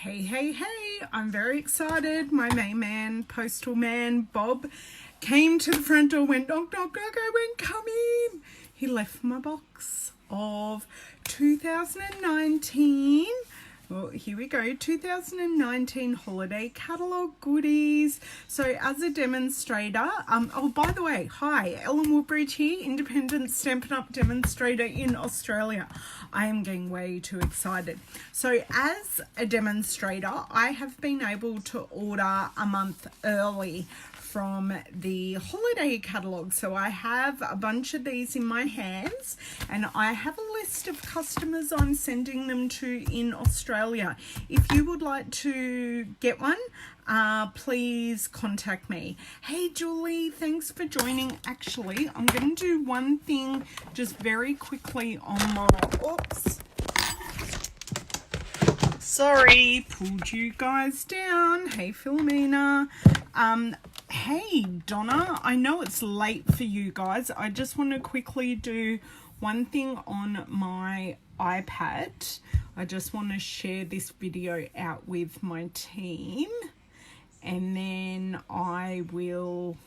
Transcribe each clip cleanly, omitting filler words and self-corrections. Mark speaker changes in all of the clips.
Speaker 1: Hey, I'm very excited. My main man, postal man, Bob, came to the front door, went knock, knock, knock, I went, come in. He left my box of 2019. Well, here we go, 2019 holiday catalogue goodies. So as a demonstrator, oh, by the way, hi, Ellen Woodbridge here, independent Stampin' Up! Demonstrator in Australia. I am getting way too excited. So as a demonstrator, I have been able to order a month early from the holiday catalogue. So I have a bunch of these in my hands and I have a list of customers I'm sending them to in Australia. If you would like to get one, please contact me. Hey Julie, thanks for joining. Actually, I'm going to do one thing just very quickly on my, oops. Sorry, pulled you guys down. Hey Philomena. Hey Donna, I know it's late for you guys. I just want to quickly do one thing on my iPad. I just want to share this video out with my team and then I will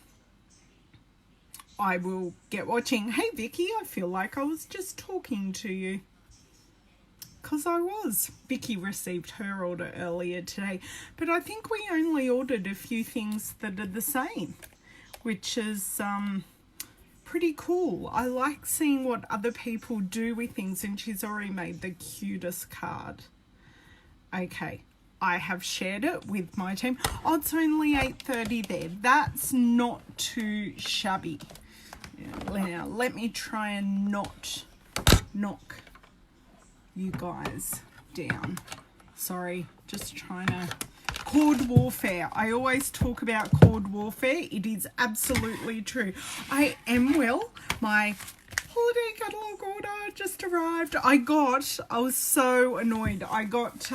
Speaker 1: get watching. Hey Vicky, I feel like I was just talking to you. Because I was. Vicky received her order earlier today, but I think we only ordered a few things that are the same, which is pretty cool. I like seeing what other people do with things, and she's already made the cutest card. Okay, I have shared it with my team. Oh, it's only 8:30 there. That's not too shabby. Now, let me try and not knock you guys down. Sorry, just trying to cord warfare. I always talk about cord warfare. It is absolutely true. I am well. My holiday catalogue order just arrived. I was so annoyed. I got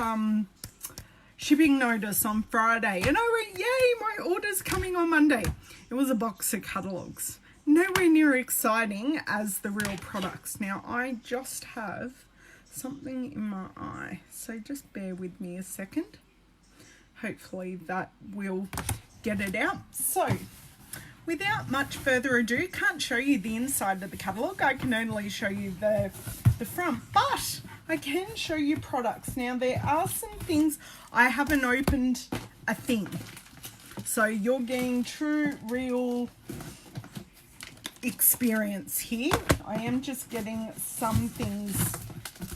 Speaker 1: shipping notice on Friday and I went, yay, my order's coming on Monday. It was a box of catalogues. Nowhere near exciting as the real products. Now I just have something in my eye, so just bear with me a second. Hopefully that will get it out. So without much further ado, can't show you the inside of the catalogue. I can only show you the front, but I can show you products. Now there are some things I haven't opened a thing, so you're getting true real experience here. I am just getting some things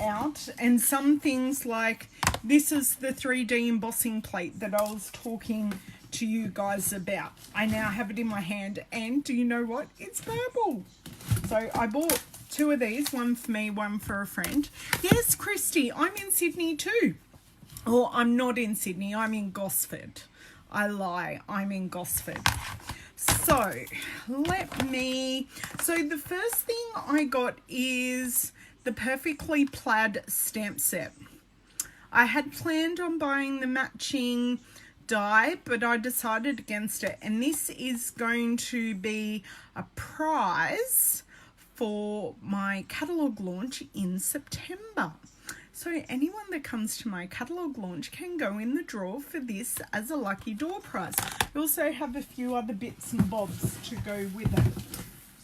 Speaker 1: out, and some things like this is the 3D embossing plate that I was talking to you guys about. I now have it in my hand, and do you know what? It's purple. So I bought two of these, one for me, one for a friend. Yes, Christy, I'm in Sydney too. Or I'm not in Sydney, I'm in Gosford. I lie, I'm in Gosford. So the first thing I got is the perfectly plaid stamp set. I had planned on buying the matching die, but I decided against it, and this is going to be a prize for my catalogue launch in September. So anyone that comes to my catalogue launch can go in the draw for this as a lucky door prize. We also have a few other bits and bobs to go with it.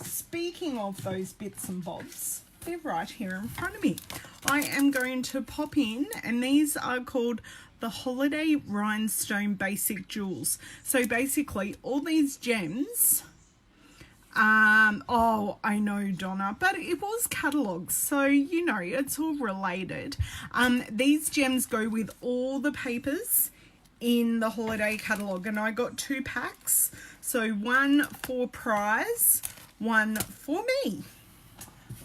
Speaker 1: Speaking of those bits and bobs, they're right here in front of me. I am going to pop in, and these are called the Holiday Rhinestone Basic Jewels. So basically all these gems, oh, I know Donna, but it was catalogs, so you know it's all related. These gems go with all the papers in the holiday catalogue, and I got 2 packs, so one for prize, one for me.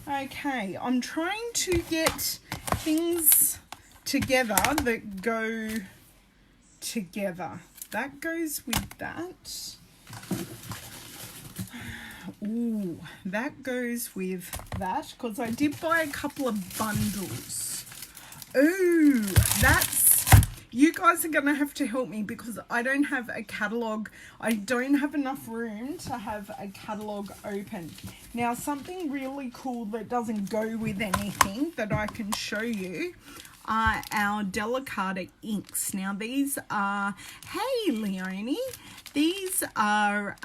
Speaker 1: Okay, I'm trying to get things together that go together. That goes with that. Ooh, that goes with that, because I did buy a couple of bundles. Ooh, you guys are going to have to help me because I don't have a catalogue. I don't have enough room to have a catalogue open. Now, something really cool that doesn't go with anything that I can show you are our Delicata inks. Now these are, hey Leonie, these are,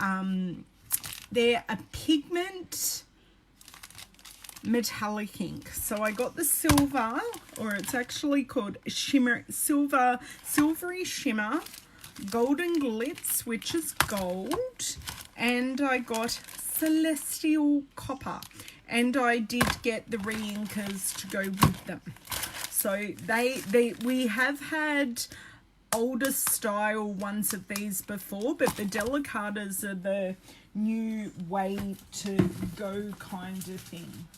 Speaker 1: they're a pigment metallic ink. So I got the silver, or it's actually called silvery shimmer, golden glitz, which is gold, and I got celestial copper, and I did get the re-inkers to go with them. So we have had older style ones of these before, but the Delicatas are the new way to go kind of thing.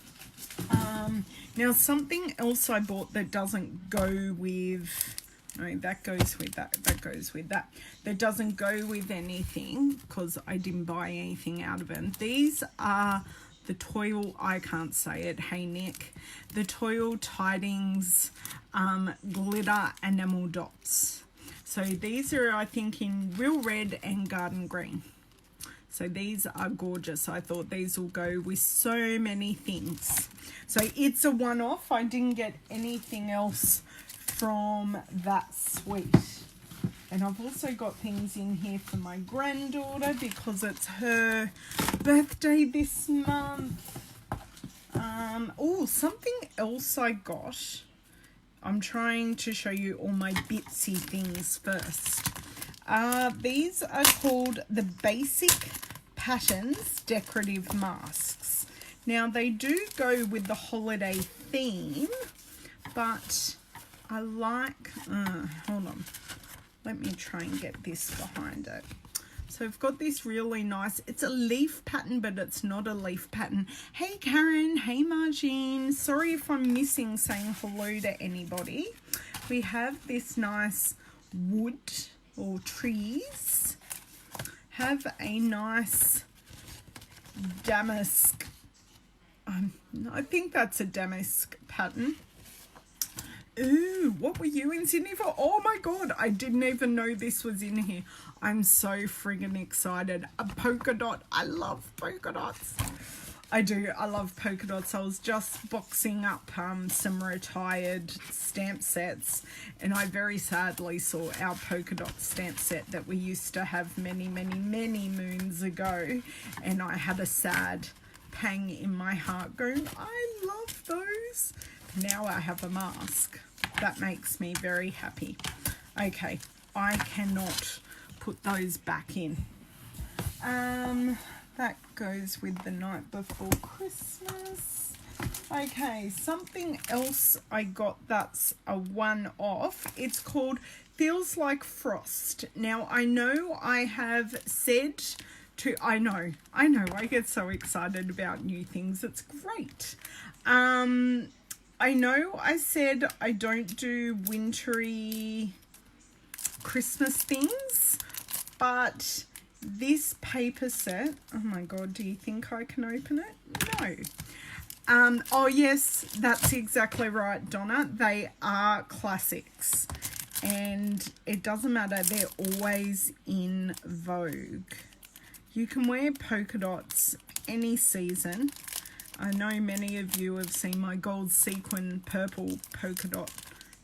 Speaker 1: Now something else I bought that doesn't go with, no, that goes with that, that goes with that, that doesn't go with anything because I didn't buy anything out of them. These are the Toil, I can't say it, hey Nick, the Toil Tidings glitter enamel dots. So these are, I think, in real red and garden green. So these are gorgeous. I thought these will go with so many things. So it's a one-off. I didn't get anything else from that suite. And I've also got things in here for my granddaughter because it's her birthday this month. Oh, something else I got. I'm trying to show you all my bitsy things first. These are called the Basic Patterns Decorative Masks. Now they do go with the holiday theme, but I like, hold on, let me try and get this behind it. So I've got this really nice, it's a leaf pattern, but it's not a leaf pattern. Hey Karen, hey Margine, sorry if I'm missing saying hello to anybody. We have this nice wood or trees, have a nice damask, I think that's a damask pattern. Ooh, what were you in Sydney for? Oh my god, I didn't even know this was in here. I'm so friggin' excited. A polka dot. I love polka dots. I do. I love polka dots. I was just boxing up some retired stamp sets, and I very sadly saw our polka dot stamp set that we used to have many moons ago, and I had a sad pang in my heart going, I love those. Now I have a mask. That makes me very happy. Okay, I cannot put those back in. That goes with the night before Christmas. Okay, something else I got that's a one-off. It's called Feels Like Frost. Now, I know I have said to, I know, I get so excited about new things. It's great. I know I said I don't do wintry Christmas things, but this paper set, oh my god, do you think I can open it? No. Oh yes, that's exactly right, Donna. They are classics, and it doesn't matter, they're always in vogue. You can wear polka dots any season. I know many of you have seen my gold sequin purple polka dot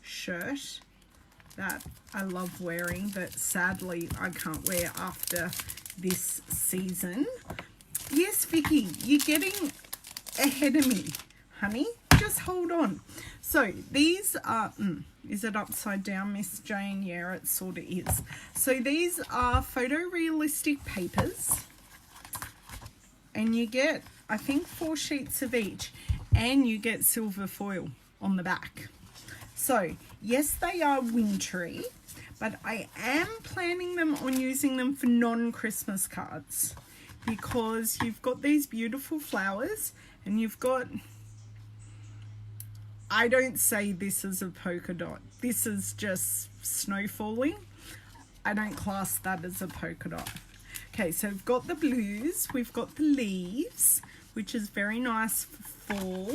Speaker 1: shirt that I love wearing, but sadly I can't wear after this season. Yes, Vicky, you're getting ahead of me, honey. Just hold on. So these are, is it upside down, Miss Jane? Yeah, it sort of is. So these are photorealistic papers, and you get, I think, 4 sheets of each, and you get silver foil on the back. So yes, they are wintry, but I am planning them on using them for non-Christmas cards, because you've got these beautiful flowers, and you've got, I don't say this is a polka dot, this is just snow falling. I don't class that as a polka dot. Okay, so we've got the blues, we've got the leaves, which is very nice for fall.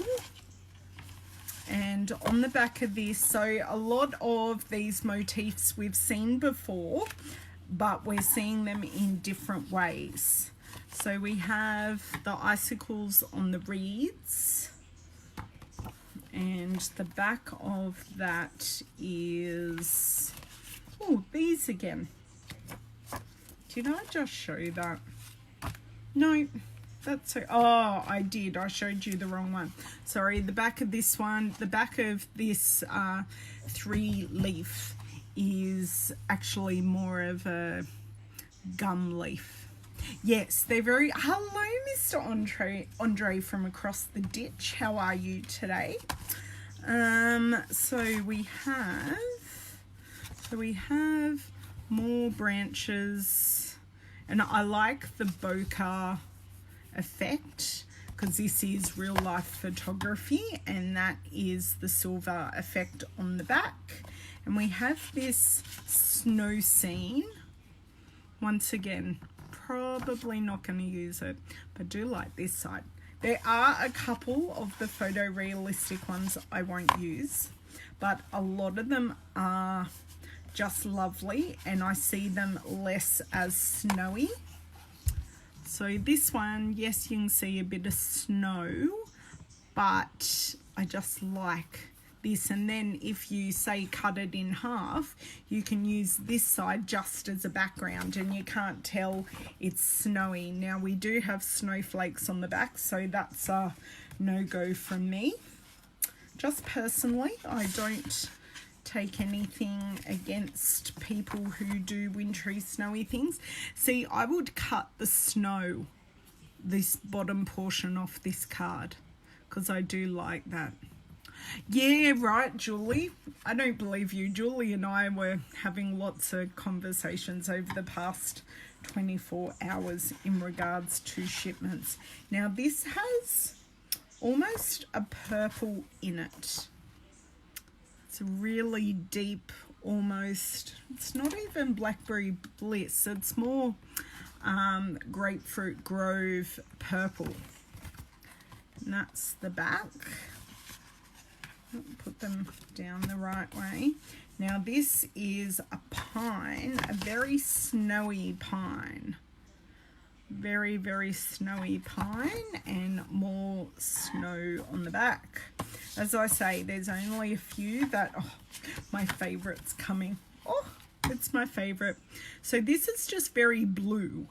Speaker 1: And on the back of this, so a lot of these motifs we've seen before, but we're seeing them in different ways. So we have the icicles on the reeds, And the back of that is, oh, these again. Did I just show that? No, that's so, oh, I did. I showed you the wrong one. Sorry, the back of this one, the back of this 3-leaf is actually more of a gum leaf. Yes, they're very, hello, Mr. Andre from across the ditch. How are you today? So we have more branches, and I like the bokeh effect because this is real life photography, and that is the silver effect on the back. And we have this snow scene. Once again, probably not going to use it, but do like this side. There are a couple of the photorealistic ones I won't use, but a lot of them are just lovely, and I see them less as snowy. So this one, yes, you can see a bit of snow, but I just like this. And then if you say cut it in half, you can use this side just as a background and you can't tell it's snowy. Now we do have snowflakes on the back, so that's a no-go from me. Just personally, I don't take anything against people who do wintry snowy things. See, I would cut the snow, this bottom portion off this card, because I do like that. Yeah, right, Julie. I don't believe you. Julie and I were having lots of conversations over the past 24 hours in regards to shipments. Now this has almost a purple in it. It's really deep, almost, it's not even Blackberry Bliss, it's more Grapefruit Grove purple. And that's the back. Put them down the right way. Now this is a pine, a very snowy pine. Very, very snowy pine, and more snow on the back. As I say, there's only a few that, oh, my favorite's coming. Oh, it's my favorite. So this is just very blue.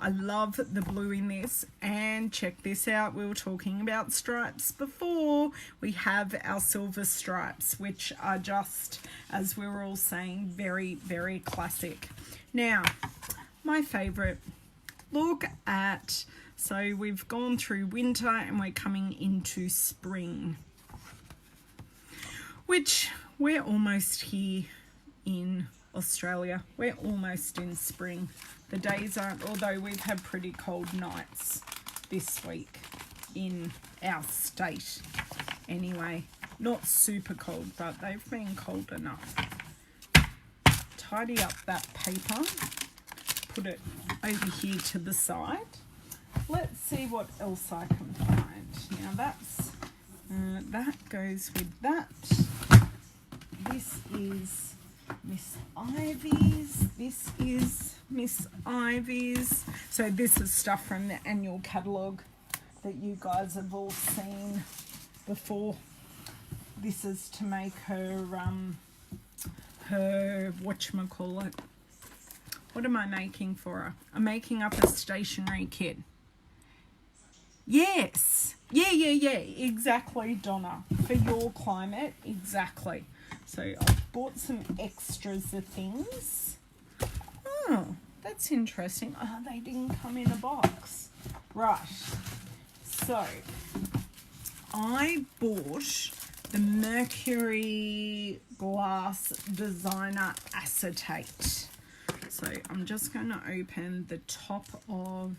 Speaker 1: I love the blue in this. And check this out, we were talking about stripes before. We have our silver stripes, which are just, as we were all saying, very, very classic. Now, my favorite. Look at, so we've gone through winter and we're coming into spring, which we're almost here in Australia. We're almost in spring. The days aren't, although we've had pretty cold nights this week in our state anyway. Not super cold, but they've been cold enough. Tidy up that paper. Put it over here to the side. Let's see what else I can find. Now that's that goes with that. This is Miss Ivy's. This is Miss Ivy's. So this is stuff from the annual catalogue that you guys have all seen before. This is to make her whatchamacallit. What am I making for her? I'm making up a stationery kit. Yes. Yeah. Exactly, Donna. For your climate, exactly. So I've bought some extras of things. Oh, that's interesting. Oh, they didn't come in a box. Right. So I bought the Mercury Glass Designer Acetate. So I'm just going to open the top of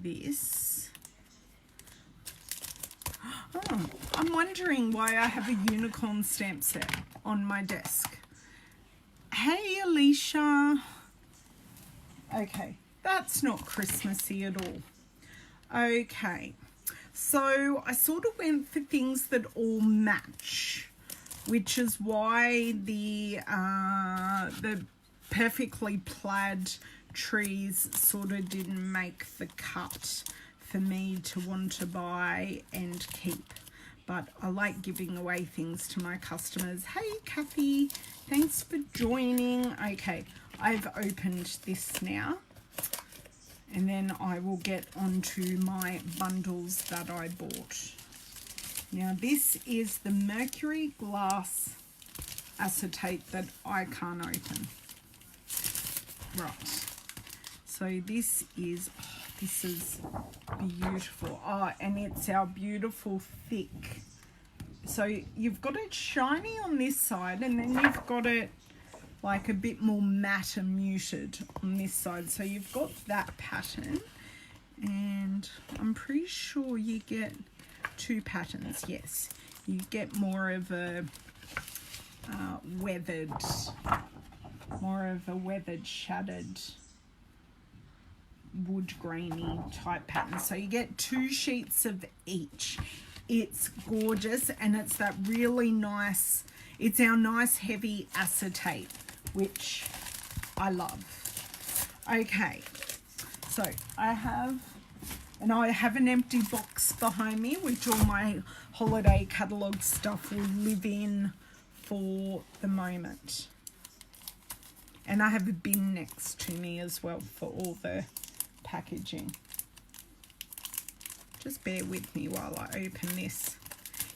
Speaker 1: this. Oh, I'm wondering why I have a unicorn stamp set on my desk. Hey, Alicia. Okay, that's not Christmassy at all. Okay, so I sort of went for things that all match, which is why the perfectly plaid trees sort of didn't make the cut for me to want to buy and keep. but I like giving away things to my customers. Hey Kathy, thanks for joining. Okay, I've opened this now, and then I will get onto my bundles that I bought. Now this is the mercury glass acetate that I can't open. Right, so this is beautiful. Oh, and it's our beautiful thick. So you've got it shiny on this side, and then you've got it like a bit more matte and muted on this side. So you've got that pattern, and I'm pretty sure you get two patterns. Yes, you get more of a weathered, shattered, wood grainy type pattern. So you get 2 sheets of each. It's gorgeous, and it's that really nice, it's our nice heavy acetate, which I love. Okay, so I have an empty box behind me, which all my holiday catalogue stuff will live in for the moment. And I have a bin next to me as well for all the packaging. Just bear with me while I open this.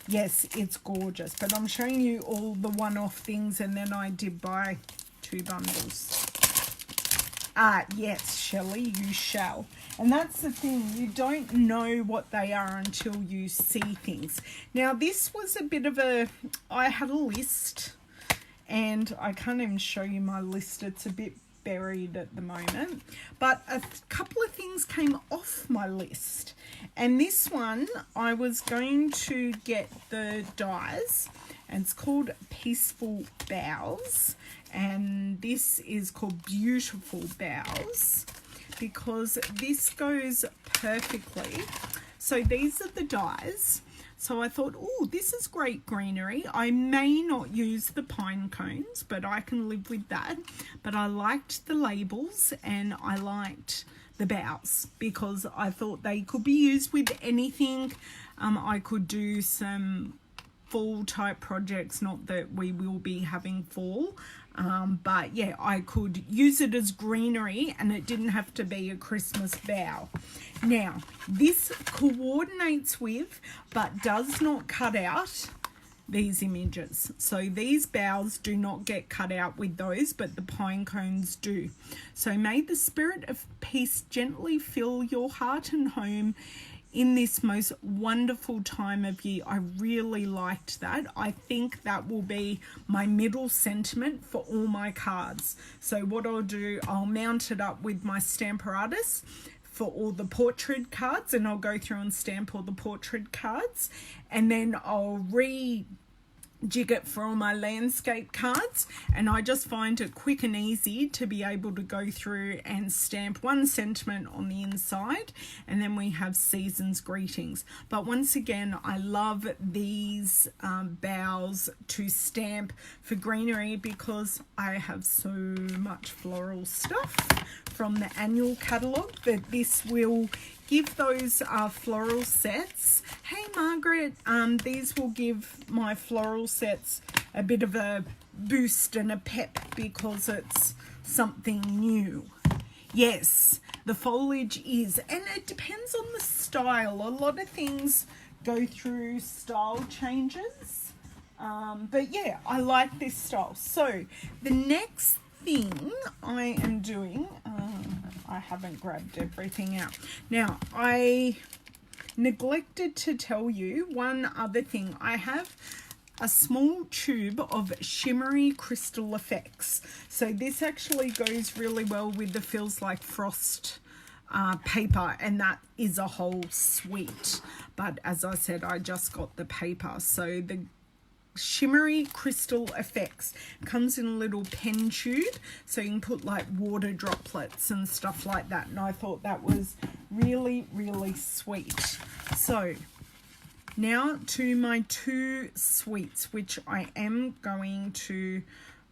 Speaker 1: Yes, it's gorgeous, but I'm showing you all the one-off things, and then I did buy 2 bundles. Yes, Shelley, you shall. And that's the thing, you don't know what they are until you see things. Now, this was a bit of I had a list, and I can't even show you my list. It's a bit buried at the moment, but a couple of things came off my list, and this one I was going to get the dies, and it's called Peaceful Bowels, and this is called Beautiful Bowels because this goes perfectly. So these are the dies. So I thought, oh, this is great greenery. I may not use the pine cones, but I can live with that. But I liked the labels, and I liked the bowels because I thought they could be used with anything. I could do some fall type projects, not that we will be having fall. But yeah, I could use it as greenery, and it didn't have to be a Christmas bough. Now, this coordinates with, but does not cut out these images. So these boughs do not get cut out with those, but the pine cones do. So may the spirit of peace gently fill your heart and home in this most wonderful time of year. I really liked that. I think that will be my middle sentiment for all my cards. So what I'll do, I'll mount it up with my Stamparatus for all the portrait cards, and I'll go through and stamp all the portrait cards, and then I'll jig it for all my landscape cards, and I just find it quick and easy to be able to go through and stamp one sentiment on the inside, and then we have season's greetings. But once again, I love these boughs to stamp for greenery because I have so much floral stuff from the annual catalogue that this will give those floral sets. Hey Margaret, these will give my floral sets a bit of a boost and a pep because it's something new. Yes, the foliage is, and it depends on the style. A lot of things go through style changes, but yeah, I like this style. So the next thing I am doing, I haven't grabbed everything out. Now, I neglected to tell you one other thing. I have a small tube of shimmery crystal effects. So this actually goes really well with the Feels Like Frost paper, and that is a whole suite. But as I said, I just got the paper. So the shimmery crystal effects comes in a little pen tube, so you can put like water droplets and stuff like that, and I thought that was really, really sweet. So now to my 2 suites, which I am going to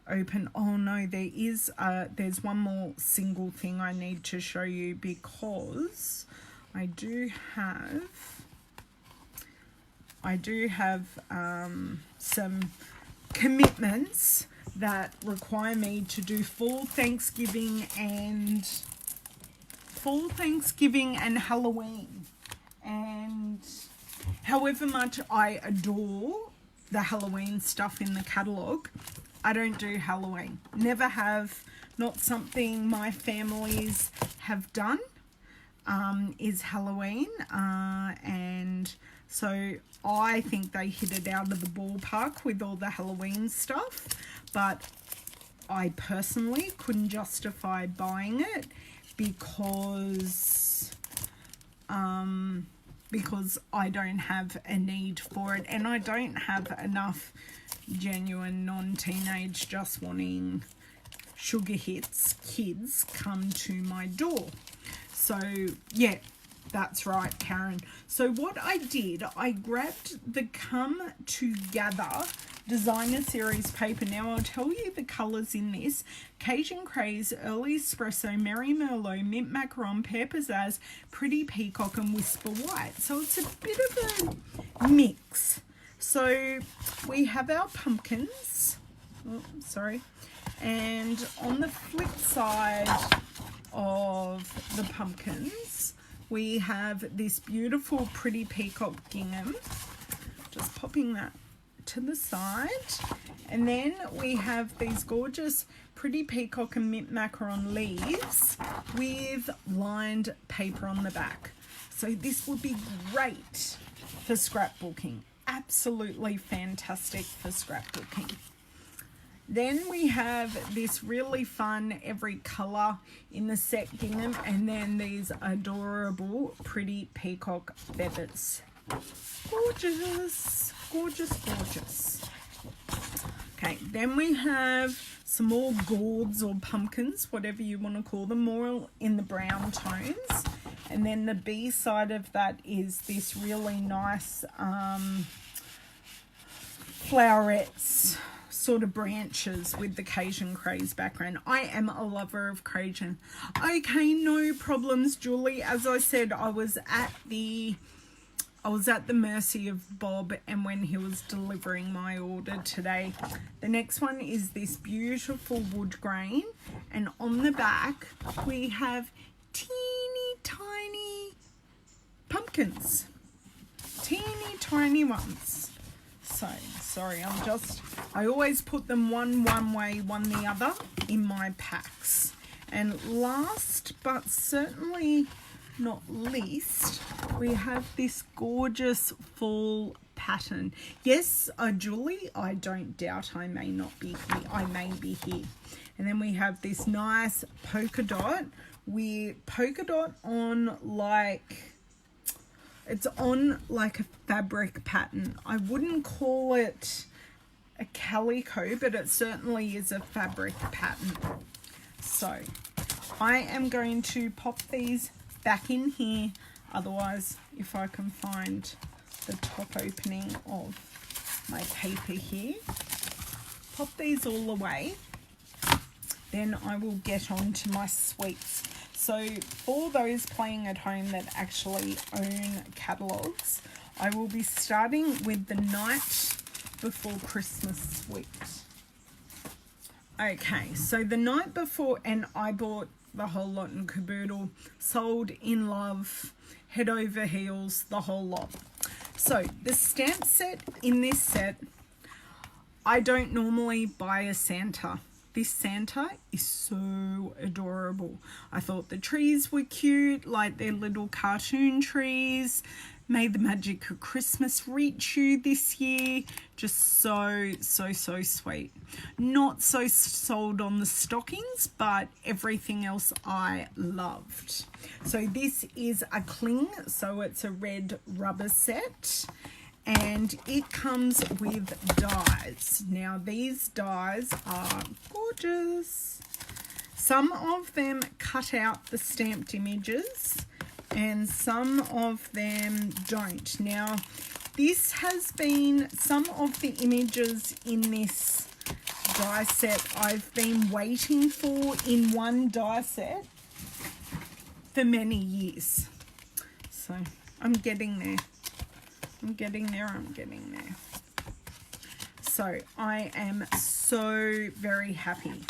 Speaker 1: open. Oh no, there's one more single thing I need to show you because I do have I do have some commitments that require me to do fall Thanksgiving and Halloween. And however much I adore the Halloween stuff in the catalogue, I don't do Halloween. Never have. Not something my families have done is Halloween. And so I think they hit it out of the ballpark with all the Halloween stuff. But I personally couldn't justify buying it because I don't have a need for it, and I don't have enough genuine non-teenage just wanting sugar hits kids come to my door. So yeah, that's right, Karen. So what I did, I grabbed the Come Together Designer Series paper. Now I'll tell you the colours in this: Cajun Craze, Early Espresso, Merry Merlot, Mint Macaron, Pear Pizzazz, Pretty Peacock and Whisper White. So it's a bit of a mix. So we have our pumpkins. Oh, sorry. And on the flip side of the pumpkins, we have this beautiful Pretty Peacock gingham. Just popping that to the side. And then we have these gorgeous Pretty Peacock and Mint Macaron leaves with lined paper on the back. So this would be great for scrapbooking. Absolutely fantastic for scrapbooking. Then we have this really fun every colour in the set gingham, and then these adorable Pretty Peacock feathers. Gorgeous, gorgeous, gorgeous. Okay, then we have some more gourds or pumpkins, whatever you want to call them, more in the brown tones. And then the B side of that is this really nice flowerets sort of branches with the Cajun Craze background. I am a lover of Cajun. Okay, no problems, Julie. As I said, I was at the mercy of Bob and when he was delivering my order today. The next one is this beautiful wood grain, and on the back we have teeny tiny pumpkins. Teeny tiny ones. So, sorry, I always put them one way, one the other in my packs. And last but certainly not least, we have this gorgeous fall pattern. Yes, Julie, I don't doubt I may not be here. I may be here. And then we have this nice polka dot on like... It's on like a fabric pattern. I wouldn't call it a calico, but it certainly is a fabric pattern. So I am going to pop these back in here. Otherwise, if I can find the top opening of my paper here, pop these all away. Then I will get on to my sweets. So for those playing at home that actually own catalogues, I will be starting with the Night Before Christmas suite. Okay, so the night before, and I bought the whole lot in caboodle, sold in love, head over heels, the whole lot. So the stamp set in this set, I don't normally buy a Santa. This Santa is so adorable. I thought the trees were cute, like they're little cartoon trees. May the magic of Christmas reach you this year. Just so sweet. Not so sold on the stockings, but everything else I loved. So this is a cling, so it's a red rubber set. And it comes with dies. Now these dies are gorgeous. Some of them cut out the stamped images and some of them don't. Now this has been some of the images in this die set I've been waiting for in one die set for many years. So I'm getting there. I'm getting there. So I am so very happy.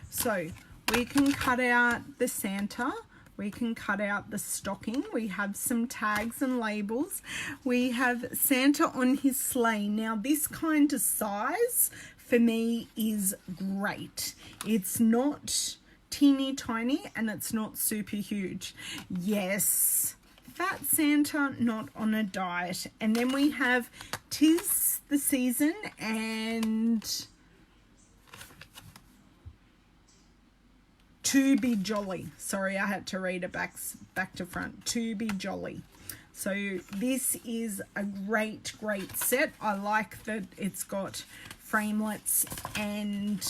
Speaker 1: So we can cut out the Santa. We can cut out the stocking. We have some tags and labels. We have Santa on his sleigh. Now this kind of size for me is great. It's not teeny tiny and it's not super huge. Yes, fat Santa, not on a diet. And then we have 'Tis the Season and To Be Jolly. Sorry, I had to read it back to front. To Be Jolly. So this is a great set. I like that it's got framelits and,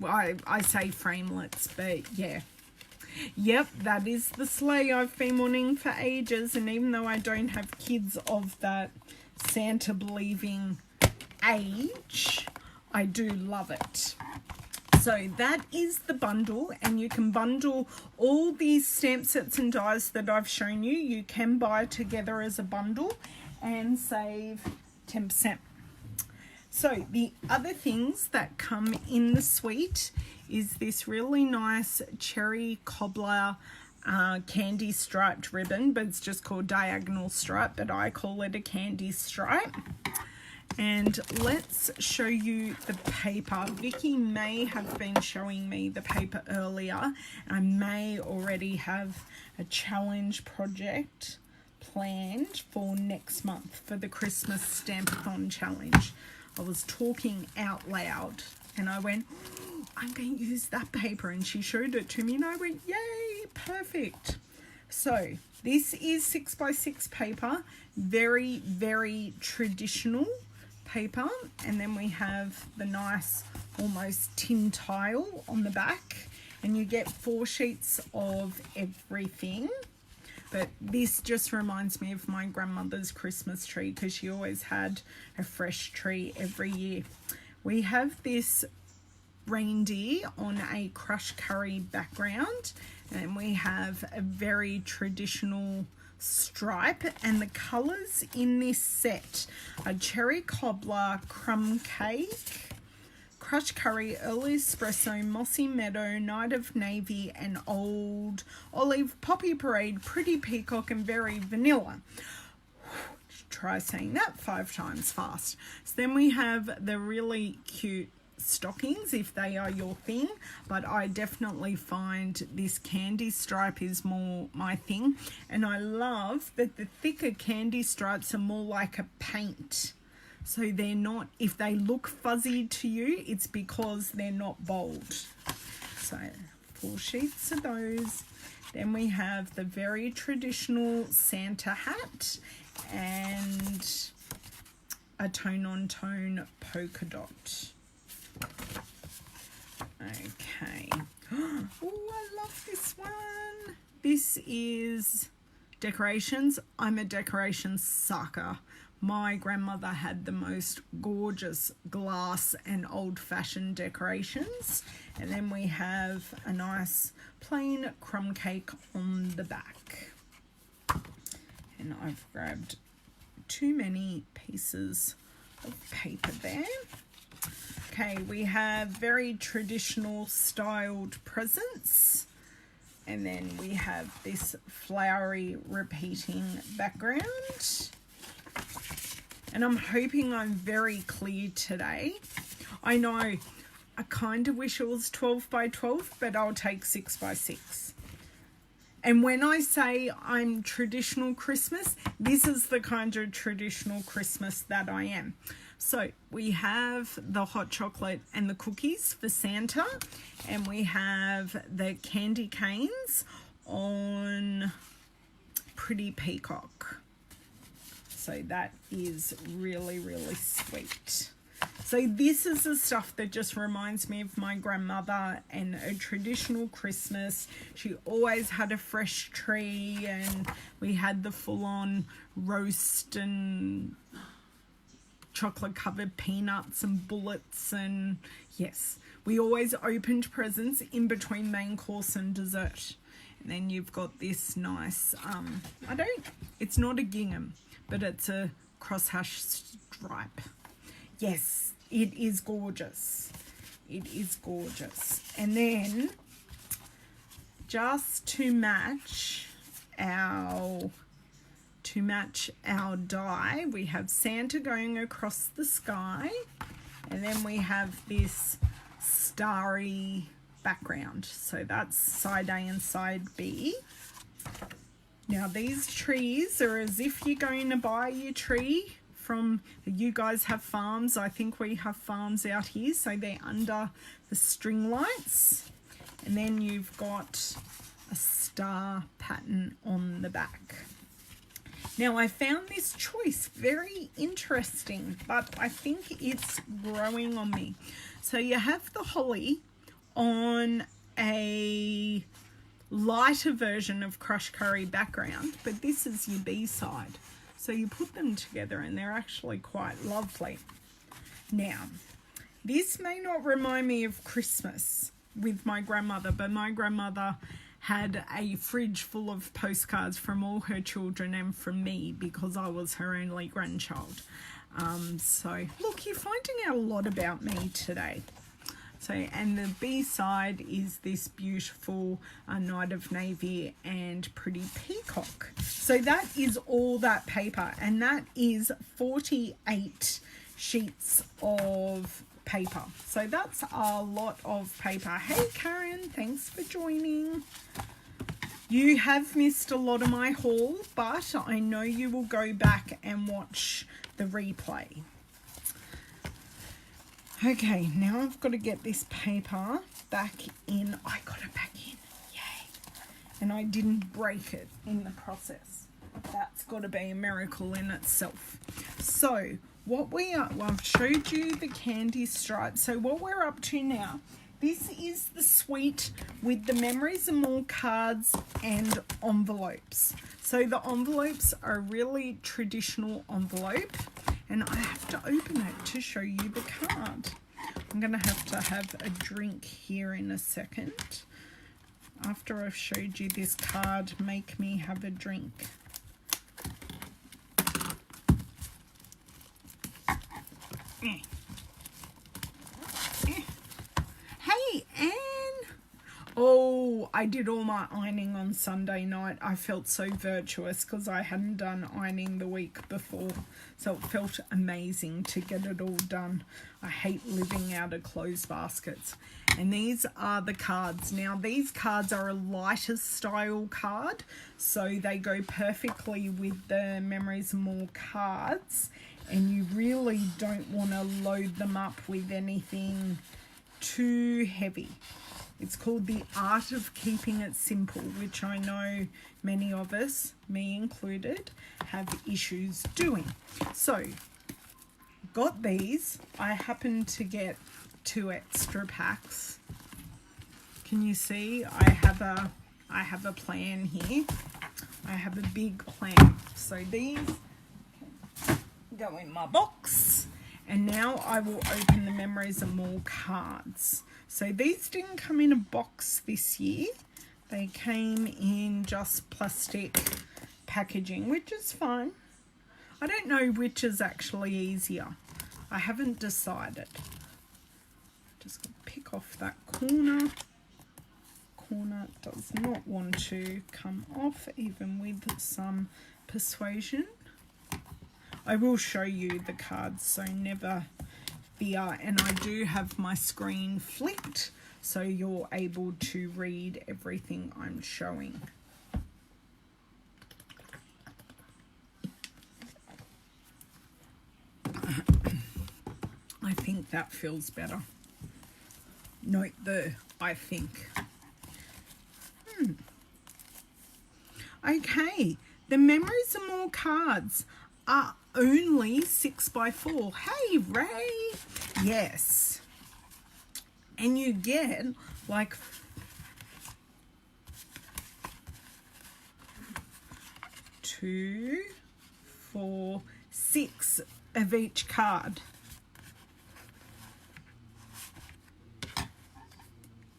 Speaker 1: I say framelits, but yeah. Yep, that is the sleigh I've been wanting for ages. And even though I don't have kids of that Santa believing age, I do love it. So that is the bundle, and you can bundle all these stamp sets and dies that I've shown you. You can buy together as a bundle and save 10%. So the other things that come in the suite is this really nice cherry cobbler candy striped ribbon, but it's just called diagonal stripe, but I call it a candy stripe. And let's show you the paper. Vicky may have been showing me the paper earlier. I may already have a challenge project planned for next month for the Christmas Stampathon challenge. I was talking out loud and I went, oh, I'm going to use that paper, and she showed it to me and I went, yay, perfect. So this is 6x6 paper, very traditional paper, and then we have the nice almost tin tile on the back, and you get 4 sheets of everything. But this just reminds me of my grandmother's Christmas tree, because she always had a fresh tree every year. We have this reindeer on a crushed curry background, and we have a very traditional stripe, and the colors in this set are cherry cobbler, crumb cake, crushed curry, early espresso, mossy meadow, night of navy, and old olive, poppy parade, pretty peacock, and very vanilla. Try saying that 5 times fast. So then we have the really cute stockings, if they are your thing, but I definitely find this candy stripe is more my thing, and I love that the thicker candy stripes are more like a paint, so they're not, if they look fuzzy to you, it's because they're not bold. So 4 sheets of those. Then we have the very traditional Santa hat and a tone-on-tone polka dot. Okay. Oh, I love this one. This is decorations. I'm a decorations sucker. My grandmother had the most gorgeous glass and old-fashioned decorations. And then we have a nice plain crumb cake on the back. And I've grabbed too many pieces of paper there. Okay, we have very traditional styled presents, and then we have this flowery repeating background. And I'm hoping I'm very clear today. I know I kind of wish it was 12 by 12, but I'll take 6 by 6. And when I say I'm traditional Christmas, this is the kind of traditional Christmas that I am. So we have the hot chocolate and the cookies for Santa, and we have the candy canes on Pretty Peacock. So that is really sweet. So this is the stuff that just reminds me of my grandmother and a traditional Christmas. She always had a fresh tree, and we had the full-on roast and chocolate covered peanuts and bullets, and yes, we always opened presents in between main course and dessert. And then you've got this nice it's not a gingham, but it's a crosshatch stripe. Yes, it is gorgeous. It is gorgeous. And then just to match our die, we have Santa going across the sky, and then we have this starry background. So that's side A and side B. Now these trees are as if you're going to buy your tree from, you guys have farms, I think we have farms out here, so they're under the string lights, and then you've got a star pattern on the back. Now I found this choice very interesting, but I think it's growing on me. So you have the holly on a lighter version of crushed curry background, but this is your B-side. So you put them together and they're actually quite lovely. Now, this may not remind me of Christmas with my grandmother, but my grandmother had a fridge full of postcards from all her children and from me because I was her only grandchild. So look, you're finding out a lot about me today. So, and the B-side is this beautiful Night of Navy and Pretty Peacock. So that is all that paper, and that is 48 sheets of paper. So that's a lot of paper. Hey Karen, thanks for joining. You have missed a lot of my haul, but I know you will go back and watch the replay. Okay, now I've got to get this paper back in. I got it back in, yay. And I didn't break it in the process. That's got to be a miracle in itself. So, what we are, well, I've showed you the candy stripe. So what we're up to now, this is the suite with the Memories and More cards and envelopes. So the envelopes are a really traditional envelope, and I have to open it to show you the card. I'm going to have a drink here in a second. After I've showed you this card, make me have a drink. Hey, Anne. Oh, I did all my ironing on Sunday night. I felt so virtuous because I hadn't done ironing the week before. So it felt amazing to get it all done. I hate living out of clothes baskets. And these are the cards. Now, these cards are a lighter style card, so they go perfectly with the Memories and More cards. And you really don't want to load them up with anything too heavy. It's called The Art of Keeping It Simple, which I know many of us, me included, have issues doing. So, got these. I happened to get 2 extra packs. Can you see? I have a plan here. I have a big plan. So these go in my box, and now I will open the Memories and More cards. So these didn't come in a box this year. They came in just plastic packaging, which is fine. I don't know which is actually easier. I haven't decided. Just gonna pick off that corner. Corner does not want to come off, even with some persuasion. I will show you the cards, so never fear. And I do have my screen flipped, so you're able to read everything I'm showing. I think that feels better. Note the I think. Okay, the Memories and More cards are only 6x4. Hey, Ray. Yes. And you get like 2, 4, 6 of each card.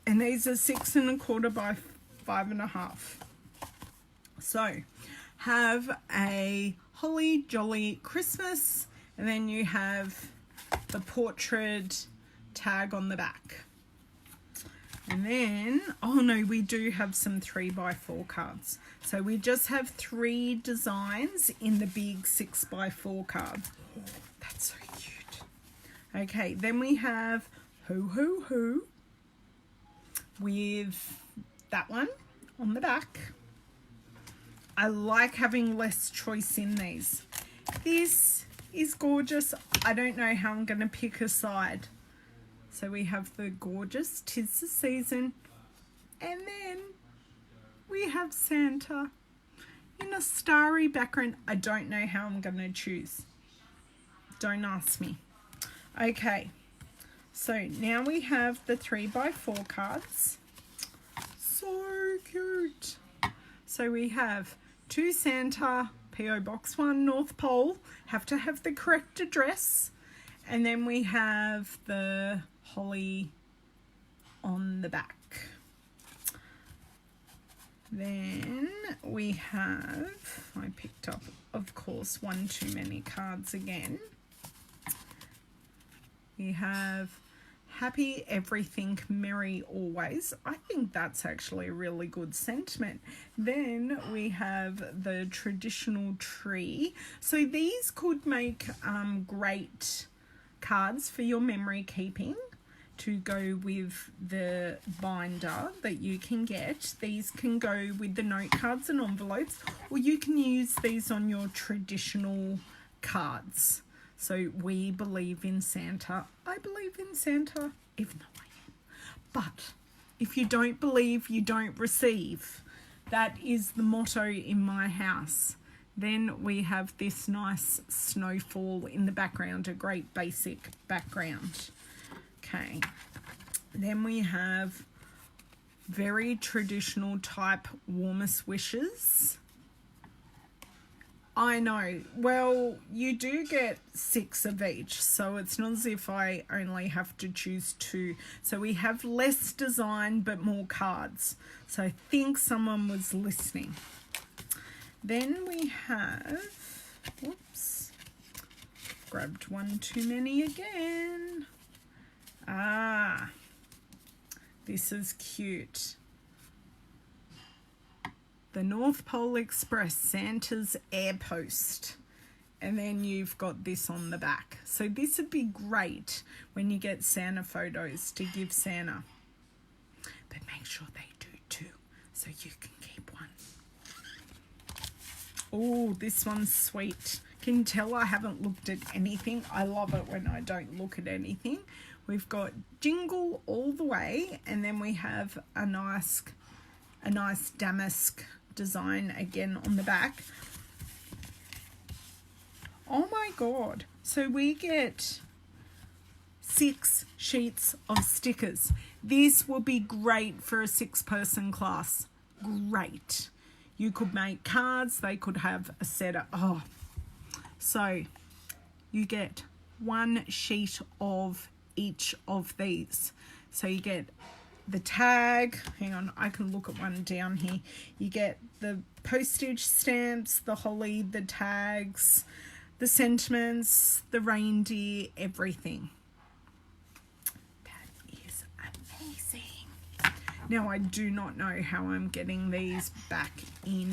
Speaker 1: And these are 6 1/4 by 5 1/2. So have a Holly Jolly Christmas, and then you have the portrait tag on the back. And then, oh no, we do have some 3x4 cards. So we just have 3 designs in the big 6x4 card. Oh, that's so cute. Okay, then we have Ho Ho Ho with that one on the back. I like having less choice in these. This is gorgeous. I don't know how I'm going to pick a side. So we have the gorgeous 'Tis the Season, and then we have Santa in a starry background. I don't know how I'm going to choose. Don't ask me. Okay, so now we have the 3x4 cards. So cute. So we have to Santa, P.O. Box 1, North Pole. Have to have the correct address. And then we have the holly on the back. Then we have, I picked up, of course, one too many cards again. We have Happy Everything, Merry Always. I think that's actually a really good sentiment. Then we have the traditional tree. So these could make great cards for your memory keeping to go with the binder that you can get. These can go with the note cards and envelopes, or you can use these on your traditional cards. So we believe in Santa. I believe in Santa, even though I am. But if you don't believe, you don't receive. That is the motto in my house. Then we have this nice snowfall in the background, a great basic background. Okay. Then we have very traditional type warmest wishes. I know. Well, you do get 6 of each, so it's not as if I only have to choose 2. So we have less design but more cards. So I think someone was listening. Then we have, whoops, grabbed one too many again. Ah, this is cute. The North Pole Express, Santa's Air Post. And then you've got this on the back. So this would be great when you get Santa photos to give Santa. But make sure they do too, so you can keep one. Oh, this one's sweet. Can you tell I haven't looked at anything? I love it when I don't look at anything. We've got Jingle All the Way, and then we have a nice damask design again on the back. Oh my god. So we get 6 sheets of stickers. This will be great for a 6-person class. Great. You could make cards. They could have a set of... So you get 1 sheet of each of these. So you get the tag, hang on, I can look at one down here. You get the postage stamps, the holly, the tags, the sentiments, the reindeer, everything. That is amazing. Now I do not know how I'm getting these back in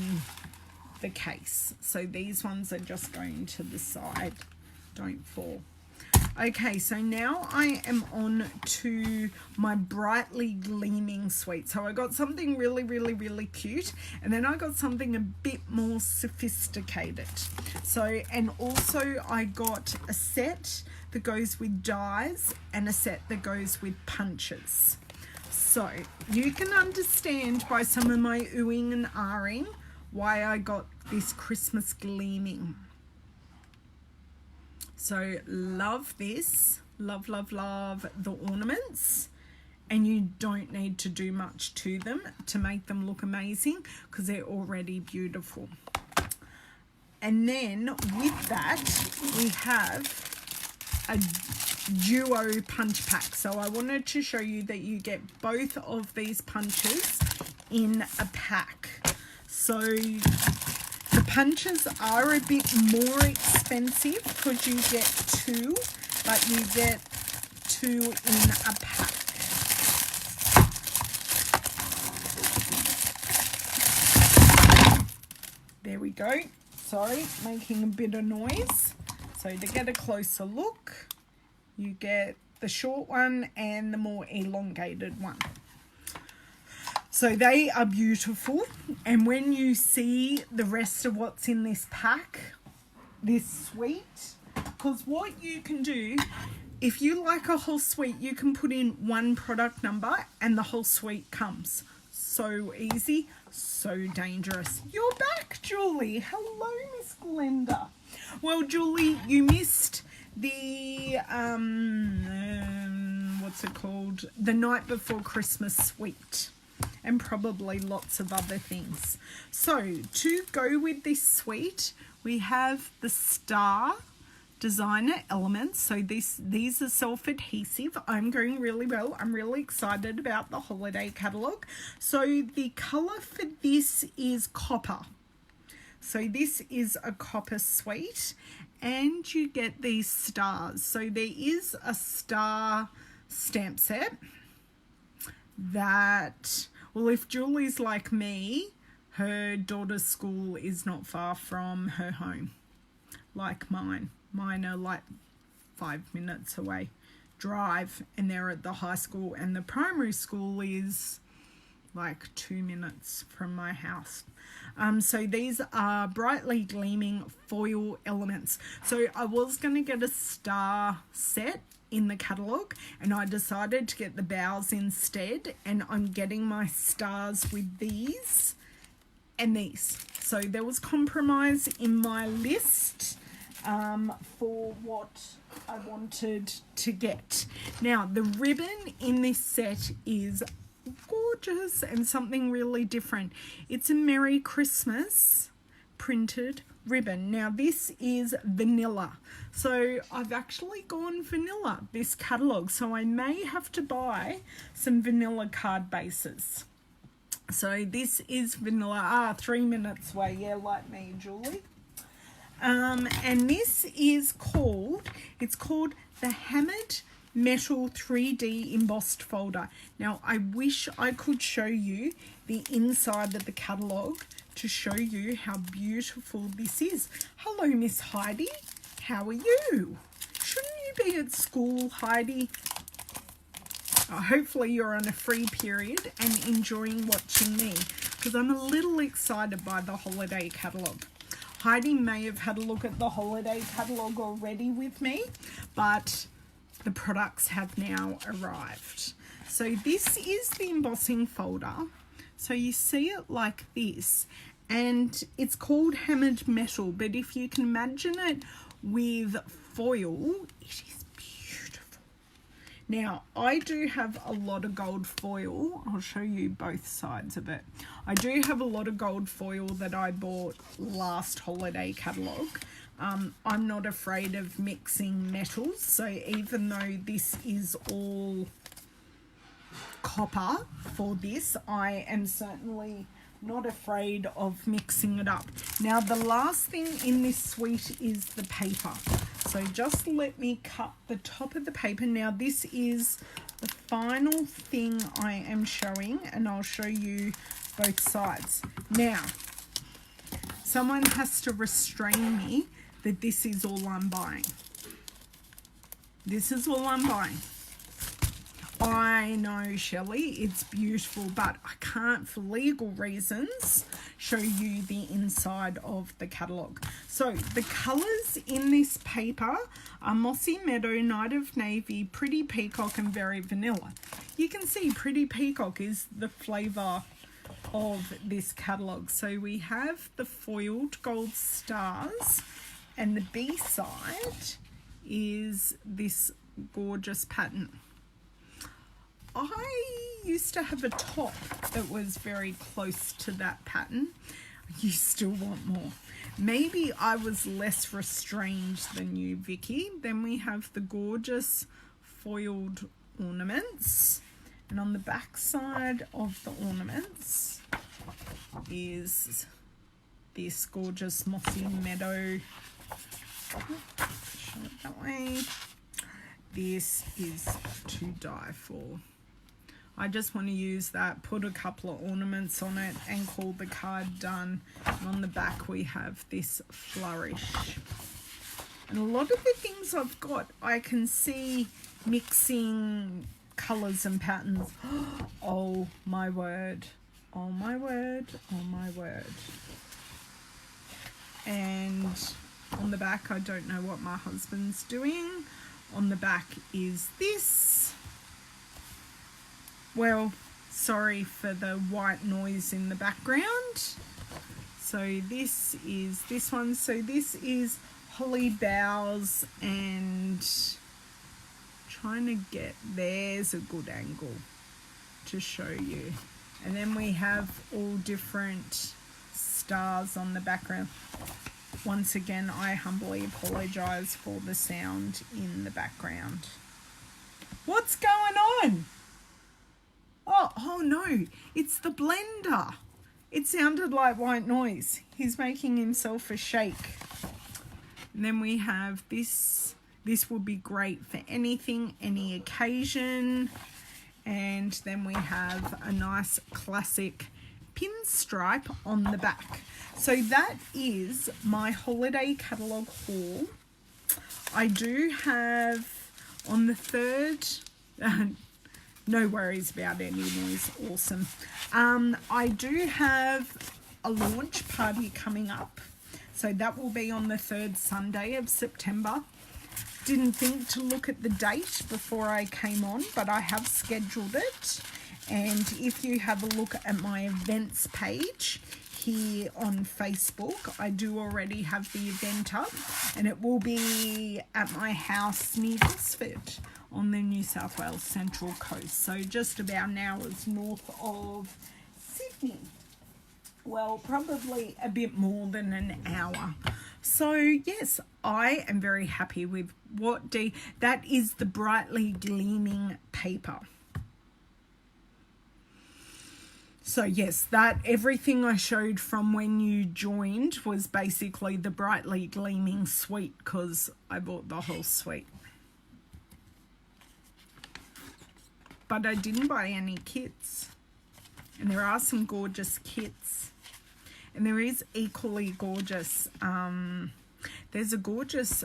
Speaker 1: the case. So these ones are just going to the side. Don't fall. Okay, so now I am on to my brightly gleaming suite. So I got something really, really, really cute, and then I got something a bit more sophisticated. So, and also I got a set that goes with dies and a set that goes with punches. So you can understand by some of my oohing and ahhing why I got this Christmas Gleaming. So love this, love, love, love the ornaments, and you don't need to do much to them to make them look amazing because they're already beautiful. And then with that, we have a duo punch pack. So I wanted to show you that you get both of these punches in a pack. So the punches are a bit more expensive because you get 2, but you get 2 in a pack. There we go. Sorry, making a bit of noise. So to get a closer look, you get the short one and the more elongated one. So they are beautiful. And when you see the rest of what's in this pack, this suite, because what you can do, if you like a whole suite, you can put in one product number and the whole suite comes. So easy, so dangerous. You're back, Julie. Hello, Miss Glenda. Well, Julie, you missed the, what's it called? The Night Before Christmas suite. And probably lots of other things. So, to go with this suite, we have the Star Designer Elements. So these are self-adhesive. I'm going really well. I'm really excited about the holiday catalogue. So the colour for this is copper. So this is a copper suite, and you get these stars. So there is a star stamp set that, well, if Julie's like me, her daughter's school is not far from her home, like mine. Mine are like 5 minutes away drive, and they're at the high school, and the primary school is like 2 minutes from my house. So these are brightly gleaming foil elements. So I was going to get a star set in the catalogue, and I decided to get the bowels instead, and I'm getting my stars with these and these. So there was compromise in my list for what I wanted to get. Now, the ribbon in this set is gorgeous and something really different. It's a Merry Christmas printed ribbon. Now, this is vanilla. So I've actually gone vanilla this catalogue. So I may have to buy some vanilla card bases. So this is vanilla. 3 minutes away. Yeah, like me, Julie. And this is called, it's called the Hammered Metal 3D Embossed Folder. Now, I wish I could show you the inside of the catalogue to show you how beautiful this is. Hello, Miss Heidi. How are you? Shouldn't you be at school, Heidi? Hopefully you're on a free period and enjoying watching me, because I'm a little excited by the holiday catalogue. Heidi may have had a look at the holiday catalogue already with me, but the products have now arrived. So this is the embossing folder. So you see it like this, and it's called Hammered Metal, but if you can imagine it with foil, it is beautiful. Now, I do have a lot of gold foil. I'll show you both sides of it. I do have a lot of gold foil that I bought last holiday catalogue. I'm not afraid of mixing metals, so even though this is all copper for this, I am certainly not afraid of mixing it up. Now, the last thing in this suite is the paper. So just let me cut the top of the paper. Now, this is the final thing I am showing, and I'll show you both sides. Now, someone has to restrain me that this is all I'm buying. This is all I'm buying. I know, Shelley, it's beautiful, but I can't, for legal reasons, show you the inside of the catalogue. So the colours in this paper are Mossy Meadow, Night of Navy, Pretty Peacock, and Very Vanilla. You can see Pretty Peacock is the flavour of this catalogue. So we have the foiled gold stars, and the B side is this gorgeous pattern. I used to have a top that was very close to that pattern. You still want more. Maybe I was less restrained than you, Vicky. Then we have the gorgeous foiled ornaments. And on the back side of the ornaments is this gorgeous mossy meadow. Show it that way. This is to die for. I just want to use that, put a couple of ornaments on it and call the card done. And on the back we have this flourish. And a lot of the things I've got, I can see mixing colours and patterns. Oh my word. Oh my word. Oh my word. And on the back, I don't know what my husband's doing. On the back is this. Well, sorry for the white noise in the background. So this is this one. So this is Holly Bowels, and trying to get, there's a good angle to show you. And then we have all different stars on the background. Once again, I humbly apologize for the sound in the background. What's going on? Oh no, it's the blender. It sounded like white noise. He's making himself a shake. And then we have this. This will be great for anything, any occasion. And then we have a nice classic pinstripe on the back. So that is my holiday catalogue haul. I do have on the 3rd, no worries about any noise, awesome. I do have a launch party coming up. So that will be on the 3rd Sunday of September. Didn't think to look at the date before I came on, but I have scheduled it. And if you have a look at my events page here on Facebook, I do already have the event up, and it will be at my house near Gosford on the New South Wales Central Coast. So just about an hour's north of Sydney. Well, probably a bit more than an hour. So yes, I am very happy with what that is, the brightly gleaming paper. So yes, that everything I showed from when you joined was basically the brightly gleaming suite, because I bought the whole suite. But I didn't buy any kits. And there are some gorgeous kits. And there is equally gorgeous, there's a gorgeous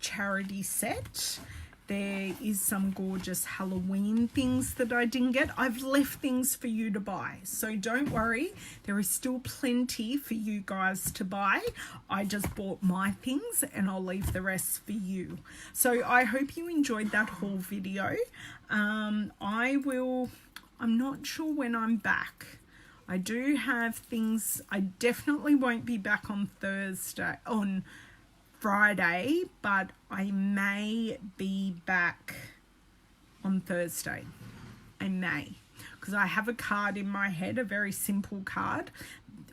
Speaker 1: charity set. There is some gorgeous Halloween things that I didn't get. I've left things for you to buy, so don't worry. There is still plenty for you guys to buy. I just bought my things and I'll leave the rest for you. So I hope you enjoyed that haul video. I'm not sure when I'm back. I do have things. I definitely won't be back on Friday, but I may be back on Thursday. I may, because I have a card in my head, a very simple card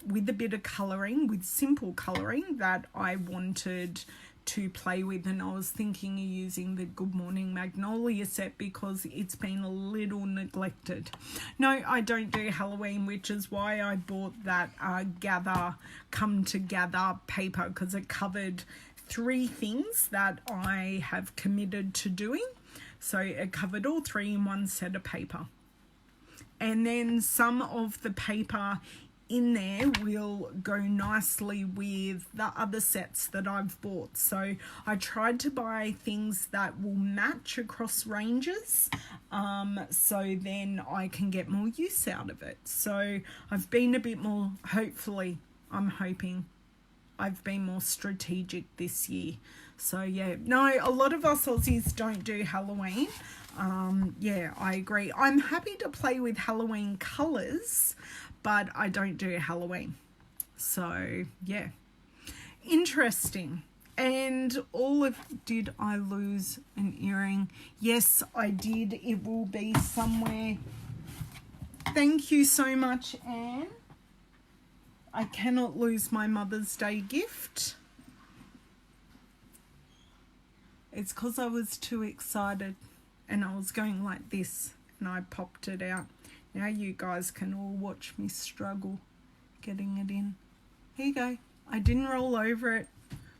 Speaker 1: with a bit of colouring, with simple colouring that I wanted to play with, and I was thinking of using the Good Morning Magnolia set because it's been a little neglected. No, I don't do Halloween, which is why I bought that Come Together paper, because it covered 3 things that I have committed to doing. So it covered all 3 in one set of paper. And then some of the paper in there will go nicely with the other sets that I've bought. So I tried to buy things that will match across ranges, so then I can get more use out of it. So I've been a bit more, hopefully, I'm hoping I've been more strategic this year. So yeah, no, a lot of us Aussies don't do Halloween. Yeah, I agree. I'm happy to play with Halloween colours, but I don't do Halloween. So yeah, interesting. And did I lose an earring? Yes, I did. It will be somewhere. Thank you so much, Anne. I cannot lose my Mother's Day gift. It's because I was too excited and I was going like this and I popped it out. Now you guys can all watch me struggle getting it in. Here you go. I didn't roll over it.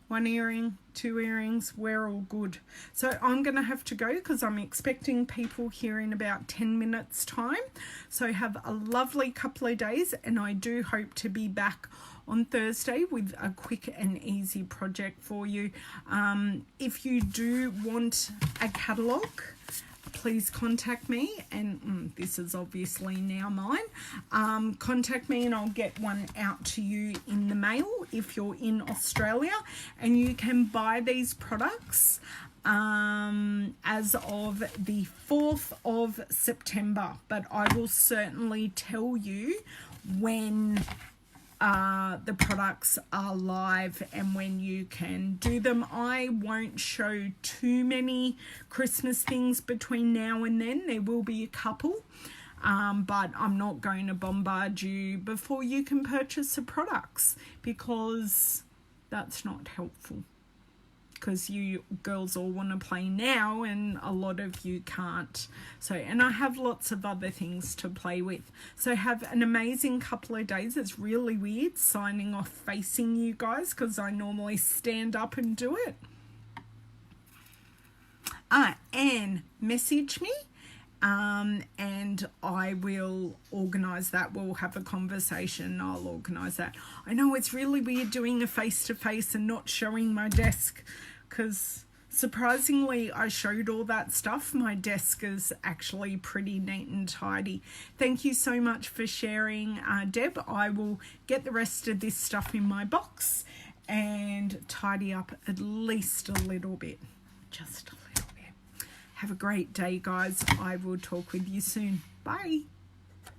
Speaker 1: 1 earring, 2 earrings, we're all good. So I'm going to have to go because I'm expecting people here in about 10 minutes time. So have a lovely couple of days, and I do hope to be back on Thursday with a quick and easy project for you. If you do want a catalogue, please contact me, and this is obviously now mine. Contact me and I'll get one out to you in the mail if you're in Australia, and you can buy these products as of the 4th of September, but I will certainly tell you when the products are live and when you can do them. I won't show too many Christmas things between now and then. There will be a couple, but I'm not going to bombard you before you can purchase the products, because that's not helpful. Because you girls all want to play now and a lot of you can't. So, and I have lots of other things to play with. So have an amazing couple of days. It's really weird signing off facing you guys because I normally stand up and do it. And message me and I will organise that. We'll have a conversation. I'll organise that. I know it's really weird doing a face-to-face and not showing my desk, because surprisingly I showed all that stuff. My desk is actually pretty neat and tidy. Thank you so much for sharing, Deb. I will get the rest of this stuff in my box and tidy up at least a little bit. Just a little bit. Have a great day, guys. I will talk with you soon. Bye.